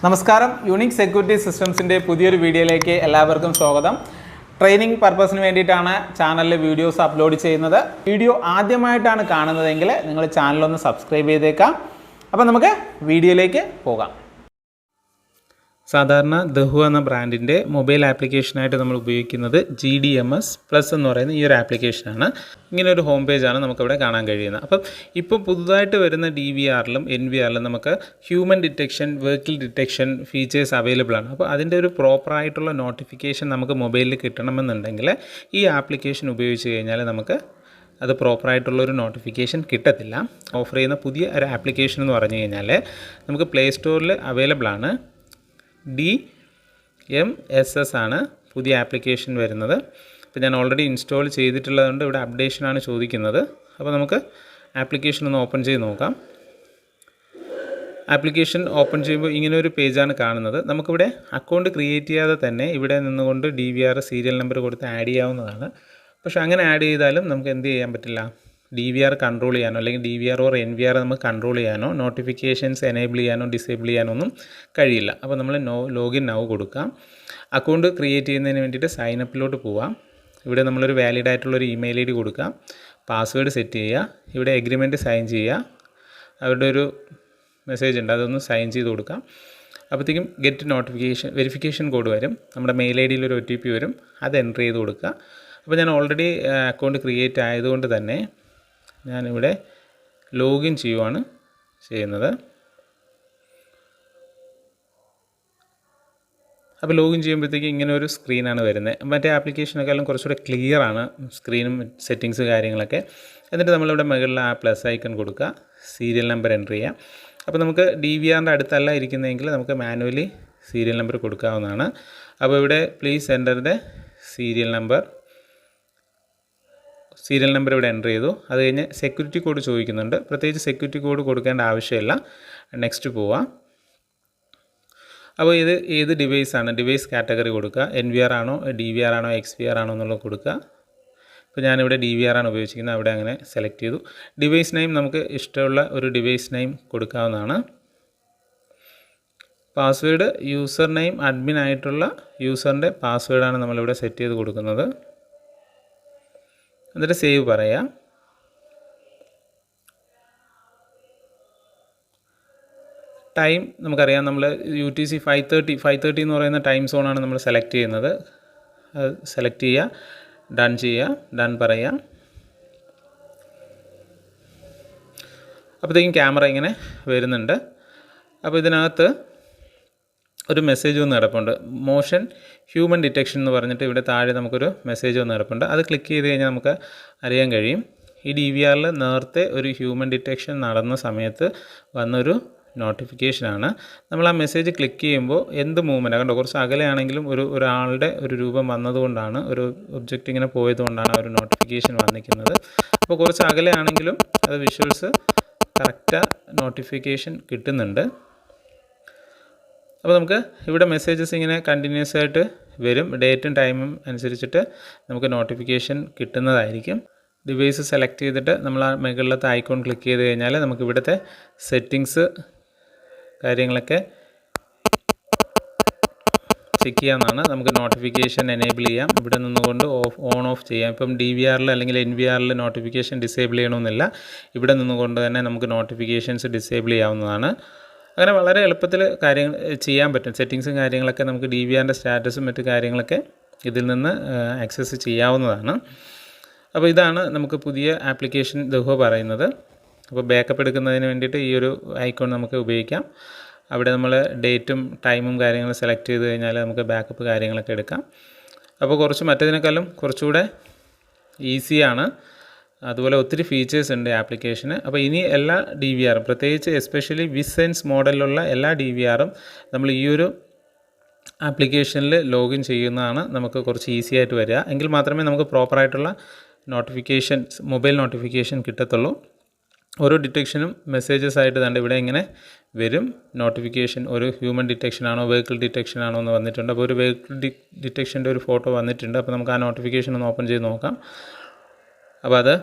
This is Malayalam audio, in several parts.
നമസ്കാരം. യൂണിക് സെക്യൂരിറ്റി സിസ്റ്റംസിൻ്റെ പുതിയൊരു വീഡിയോയിലേക്ക് എല്ലാവർക്കും സ്വാഗതം. ട്രെയിനിങ് പർപ്പസിന് വേണ്ടിയിട്ടാണ് ചാനലിൽ വീഡിയോസ് അപ്ലോഡ് ചെയ്യുന്നത്. വീഡിയോ ആദ്യമായിട്ടാണ് കാണുന്നതെങ്കിൽ നിങ്ങൾ ചാനലൊന്ന് സബ്സ്ക്രൈബ് ചെയ്തേക്കാം. അപ്പോൾ നമുക്ക് വീഡിയോയിലേക്ക് പോകാം. സാധാരണ ദഹുവ എന്ന ബ്രാൻഡിൻ്റെ മൊബൈൽ ആപ്ലിക്കേഷനായിട്ട് നമ്മൾ ഉപയോഗിക്കുന്നത് GDMS പ്ലസ് എന്ന് പറയുന്ന ഈ ഒരു ആപ്ലിക്കേഷനാണ്. ഇങ്ങനെ ഒരു ഹോം പേജാണ് നമുക്കിവിടെ കാണാൻ കഴിയുന്നത്. അപ്പം ഇപ്പോൾ പുതുതായിട്ട് വരുന്ന DVRലും NVRലും നമുക്ക് human detection, vehicle detection features available ആണ്. അപ്പോൾ അതിൻ്റെ ഒരു പ്രോപ്പറായിട്ടുള്ള നോട്ടിഫിക്കേഷൻ നമുക്ക് മൊബൈലിൽ കിട്ടണമെന്നുണ്ടെങ്കിൽ ഈ ആപ്ലിക്കേഷൻ ഉപയോഗിച്ച് കഴിഞ്ഞാൽ നമുക്ക് അത് പ്രോപ്പറായിട്ടുള്ളൊരു നോട്ടിഫിക്കേഷൻ കിട്ടത്തില്ല. ഓഫർ ചെയ്യുന്ന പുതിയ ഒരു ആപ്ലിക്കേഷൻ എന്ന് പറഞ്ഞു കഴിഞ്ഞാൽ നമുക്ക് പ്ലേ സ്റ്റോറിൽ അവൈലബിൾ ആണ്. DMSS ആണ് പുതിയ ആപ്ലിക്കേഷൻ വരുന്നത്. അപ്പോൾ ഞാൻ ഓൾറെഡി ഇൻസ്റ്റാൾ ചെയ്തിട്ടുള്ളതുകൊണ്ട് ഇവിടെ അപ്ഡേഷനാണ് ചോദിക്കുന്നത്. അപ്പോൾ നമുക്ക് ആപ്ലിക്കേഷൻ ഒന്ന് ഓപ്പൺ ചെയ്ത് നോക്കാം. ആപ്ലിക്കേഷൻ ഓപ്പൺ ചെയ്യുമ്പോൾ ഇങ്ങനെ ഒരു പേജാണ് കാണുന്നത്. നമുക്കിവിടെ അക്കൗണ്ട് ക്രിയേറ്റ് ചെയ്യാതെ തന്നെ ഇവിടെ നിന്നുകൊണ്ട് DVR സീരിയൽ നമ്പർ കൊടുത്ത് ആഡ് ചെയ്യാവുന്നതാണ്. പക്ഷേ അങ്ങനെ ആഡ് ചെയ്താലും നമുക്ക് എന്ത് ചെയ്യാൻ പറ്റില്ല, DVR കൺട്രോൾ ചെയ്യാനോ അല്ലെങ്കിൽ DVR ഓർ NVR നമുക്ക് കൺട്രോൾ ചെയ്യാനോ നോട്ടിഫിക്കേഷൻസ് എനേബിൾ ചെയ്യാനോ ഡിസേബിൾ ചെയ്യാനോ ഒന്നും കഴിയില്ല. അപ്പോൾ നമ്മൾ ലോഗിൻ നൗ കൊടുക്കാം. അക്കൗണ്ട് ക്രിയേറ്റ് ചെയ്യുന്നതിന് വേണ്ടിയിട്ട് സൈനപ്പിലോട്ട് പോവാം. ഇവിടെ നമ്മളൊരു വാലിഡ് ആയിട്ടുള്ളൊരു ഇമെയിൽ ID കൊടുക്കാം. പാസ്വേഡ് സെറ്റ് ചെയ്യുക. ഇവിടെ എഗ്രിമെൻറ്റ് സൈൻ ചെയ്യുക. അവരുടെ ഒരു മെസ്സേജ് ഉണ്ട്, അതൊന്ന് സൈൻ ചെയ്ത് കൊടുക്കാം. അപ്പോഴത്തേക്കും ഗെറ്റ് നോട്ടിഫിക്കേഷൻ വെരിഫിക്കേഷൻ കോഡ് വരും. നമ്മുടെ മെയിൽ ID ഒരു OTP വരും, അത് എൻ്റർ ചെയ്ത് കൊടുക്കുക. അപ്പോൾ ഞാൻ ഓൾറെഡി അക്കൗണ്ട് ക്രിയേറ്റ് ആയതുകൊണ്ട് തന്നെ ഞാനിവിടെ ലോഗിൻ ചെയ്യുവാണ് ചെയ്യുന്നത്. അപ്പോൾ ലോഗിൻ ചെയ്യുമ്പോഴത്തേക്ക് ഇങ്ങനെ ഒരു സ്ക്രീനാണ് വരുന്നത്. മറ്റേ ആപ്ലിക്കേഷനേക്കാളും കുറച്ചുകൂടെ ക്ലിയർ ആണ് സ്ക്രീനും സെറ്റിങ്സ് കാര്യങ്ങളൊക്കെ. എന്നിട്ട് നമ്മളിവിടെ മുകളിൽ ആ പ്ലസ് ഐക്കൺ കൊടുക്കുക, സീരിയൽ നമ്പർ എൻ്റർ ചെയ്യുക. അപ്പോൾ നമുക്ക് DVRൻ്റെ അടുത്തല്ല ഇരിക്കുന്നതെങ്കിൽ നമുക്ക് മാനുവലി സീരിയൽ നമ്പർ കൊടുക്കാവുന്നതാണ്. അപ്പോൾ ഇവിടെ please enter the serial number ഇവിടെ എൻ്റർ ചെയ്തു. അത് കഴിഞ്ഞ് സെക്യൂരിറ്റി കോഡ് ചോദിക്കുന്നുണ്ട്. പ്രത്യേകിച്ച് സെക്യൂരിറ്റി കോഡ് കൊടുക്കേണ്ട ആവശ്യമില്ല. നെക്സ്റ്റ് പോവാം. അപ്പോൾ ഇത് ഏത് ഡിവൈസാണ്, ഡിവൈസ് കാറ്റഗറി കൊടുക്കുക. NVR ആണോ DVR ആണോ XVR ആണോ എന്നുള്ളത് കൊടുക്കുക. ഇപ്പോൾ ഞാനിവിടെ DVR ആണ് ഉപയോഗിച്ചിരിക്കുന്നത്, അവിടെ അങ്ങനെ സെലക്ട് ചെയ്തു. ഡിവൈസ് നെയിം നമുക്ക് ഇഷ്ടമുള്ള ഒരു ഡിവൈസ് നെയിം കൊടുക്കാവുന്നതാണ്. പാസ്വേഡ് യൂസർ നെയിം അഡ്മിൻ ആയിട്ടുള്ള യൂസറിൻ്റെ പാസ്വേഡാണ് നമ്മളിവിടെ സെറ്റ് ചെയ്ത് കൊടുക്കുന്നത്. എന്നിട്ട് സേവ് പറയാം. ടൈം നമുക്കറിയാം, നമ്മൾ UTC 5:30 എന്ന് പറയുന്ന ടൈം സോണാണ് നമ്മൾ സെലക്ട് ചെയ്യുന്നത്. അത് സെലക്ട് ചെയ്യുക, ഡൺ ചെയ്യുക, ഡൺ പറയുക. അപ്പോഴത്തേക്കും ക്യാമറ ഇങ്ങനെ വരുന്നുണ്ട്. അപ്പോൾ ഇതിനകത്ത് ഒരു മെസ്സേജ് വന്ന് കിടപ്പുണ്ട്. മോഷൻ ഹ്യൂമൻ ഡിറ്റക്ഷൻ എന്ന് പറഞ്ഞിട്ട് ഇവിടെ താഴെ നമുക്കൊരു മെസ്സേജ് വന്ന് കിടപ്പുണ്ട്. അത് ക്ലിക്ക് ചെയ്ത് കഴിഞ്ഞാൽ നമുക്ക് അറിയാൻ കഴിയും ഈ DVRൽ നേരത്തെ ഒരു ഹ്യൂമൻ ഡിറ്റക്ഷൻ നടന്ന സമയത്ത് വന്നൊരു നോട്ടിഫിക്കേഷനാണ്. നമ്മൾ ആ മെസ്സേജ് ക്ലിക്ക് ചെയ്യുമ്പോൾ എന്ത് മൂവ്മെൻറ്റ് കണ്ടോ, കുറച്ച് അകലെയാണെങ്കിലും ഒരാളുടെ ഒരു രൂപം വന്നതുകൊണ്ടാണ്, ഒരു ഒബ്ജക്റ്റ് ഇങ്ങനെ പോയതുകൊണ്ടാണ് ആ ഒരു നോട്ടിഫിക്കേഷൻ വന്നിരിക്കുന്നത്. അപ്പോൾ കുറച്ച് അകലെയാണെങ്കിലും അത് വിഷ്വൽസ് കറക്റ്റ് നോട്ടിഫിക്കേഷൻ കിട്ടുന്നുണ്ട്. അപ്പോൾ നമുക്ക് ഇവിടെ മെസ്സേജസ് ഇങ്ങനെ കണ്ടിന്യൂസ് ആയിട്ട് വരും. ഡേറ്റും ടൈമും അനുസരിച്ചിട്ട് നമുക്ക് നോട്ടിഫിക്കേഷൻ കിട്ടുന്നതായിരിക്കും. ഡിവൈസ് സെലക്ട് ചെയ്തിട്ട് നമ്മൾ ആ മുകളിലത്തെ ഐക്കോൺ ക്ലിക്ക് ചെയ്ത് കഴിഞ്ഞാൽ നമുക്ക് ഇവിടുത്തെ സെറ്റിങ്സ് കാര്യങ്ങളൊക്കെ ചെക്ക് ചെയ്യാവുന്നതാണ്. നമുക്ക് നോട്ടിഫിക്കേഷൻ എനേബിൾ ചെയ്യാം. ഇവിടെ നിന്നുകൊണ്ട് ഓൺ ഓഫ് ചെയ്യാം. ഇപ്പം DVRൽ അല്ലെങ്കിൽ NVRൽ നോട്ടിഫിക്കേഷൻ ഡിസേബിൾ ചെയ്യണമെന്നില്ല. ഇവിടെ നിന്നുകൊണ്ട് തന്നെ നമുക്ക് നോട്ടിഫിക്കേഷൻസ് ഡിസേബിൾ ചെയ്യാവുന്നതാണ്. അങ്ങനെ വളരെ എളുപ്പത്തിൽ കാര്യങ്ങൾ ചെയ്യാൻ പറ്റും. സെറ്റിങ്സും കാര്യങ്ങളൊക്കെ നമുക്ക് DVRൻ്റെ സ്റ്റാറ്റസും മറ്റു കാര്യങ്ങളൊക്കെ ഇതിൽ നിന്ന് ആക്സസ് ചെയ്യാവുന്നതാണ്. അപ്പോൾ ഇതാണ് നമുക്ക് പുതിയ ആപ്ലിക്കേഷൻ ദഹുവ പറയുന്നത്. അപ്പോൾ ബാക്കപ്പ് എടുക്കുന്നതിന് വേണ്ടിയിട്ട് ഈ ഒരു ഐക്കോൺ നമുക്ക് ഉപയോഗിക്കാം. അവിടെ നമ്മൾ ഡേറ്റും ടൈമും കാര്യങ്ങളും സെലക്ട് ചെയ്ത് കഴിഞ്ഞാൽ നമുക്ക് ബാക്കപ്പ് കാര്യങ്ങളൊക്കെ എടുക്കാം. അപ്പോൾ കുറച്ച് മറ്റതിനേക്കാളും കുറച്ചുകൂടെ ഈസിയാണ്. അതുപോലെ ഒത്തിരി ഫീച്ചേഴ്സ് ഉണ്ട് ആപ്ലിക്കേഷന്. അപ്പോൾ ഇനി എല്ലാ DVRും പ്രത്യേകിച്ച് എസ്പെഷ്യലി WizSense മോഡലിലുള്ള എല്ലാ DVRും നമ്മൾ ഈ ഒരു ആപ്ലിക്കേഷനിൽ ലോഗിൻ ചെയ്യുന്നതാണ് നമുക്ക് കുറച്ച് ഈസി ആയിട്ട് വരിക. എങ്കിൽ മാത്രമേ നമുക്ക് പ്രോപ്പറായിട്ടുള്ള മൊബൈൽ നോട്ടിഫിക്കേഷൻ കിട്ടത്തുള്ളൂ. ഓരോ ഡിറ്റക്ഷനും മെസ്സേജസ് ആയിട്ട് തന്നെ ഇവിടെ ഇങ്ങനെ വരും. നോട്ടിഫിക്കേഷൻ ഒരു ഹ്യൂമൻ ഡിറ്റക്ഷൻ ആണോ വെഹിക്കിൾ ഡിറ്റക്ഷൻ ആണോ എന്ന് വന്നിട്ടുണ്ട്. അപ്പോൾ ഒരു വെഹിക്കിൾ ഡിറ്റക്ഷൻ്റെ ഒരു ഫോട്ടോ വന്നിട്ടുണ്ട്. അപ്പോൾ നമുക്ക് ആ നോട്ടിഫിക്കേഷൻ ഒന്ന് ഓപ്പൺ ചെയ്ത് നോക്കാം. അപ്പോൾ അത്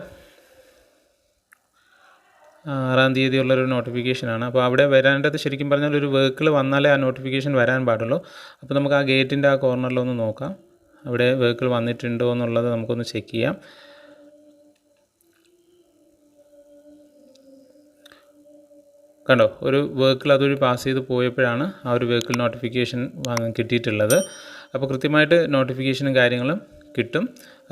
6-ാം തീയതി ഉള്ളൊരു നോട്ടിഫിക്കേഷനാണ്. അപ്പോൾ അവിടെ വരേണ്ടത് ശരിക്കും പറഞ്ഞാൽ ഒരു വെഹിക്കിൾ വന്നാലേ ആ നോട്ടിഫിക്കേഷൻ വരാൻ പാടുള്ളൂ. അപ്പോൾ നമുക്ക് ആ ഗേറ്റിൻ്റെ ആ കോർണറിലൊന്ന് നോക്കാം, അവിടെ വെഹിക്കിൾ വന്നിട്ടുണ്ടോ എന്നുള്ളത് നമുക്കൊന്ന് ചെക്ക് ചെയ്യാം. കണ്ടോ, ഒരു വെഹിക്കിൾ അതുവഴി പാസ് ചെയ്ത് പോയപ്പോഴാണ് ആ ഒരു വെഹിക്കിൾ നോട്ടിഫിക്കേഷൻ കിട്ടിയിട്ടുള്ളത്. അപ്പോൾ കൃത്യമായിട്ട് നോട്ടിഫിക്കേഷനും കാര്യങ്ങളും കിട്ടും.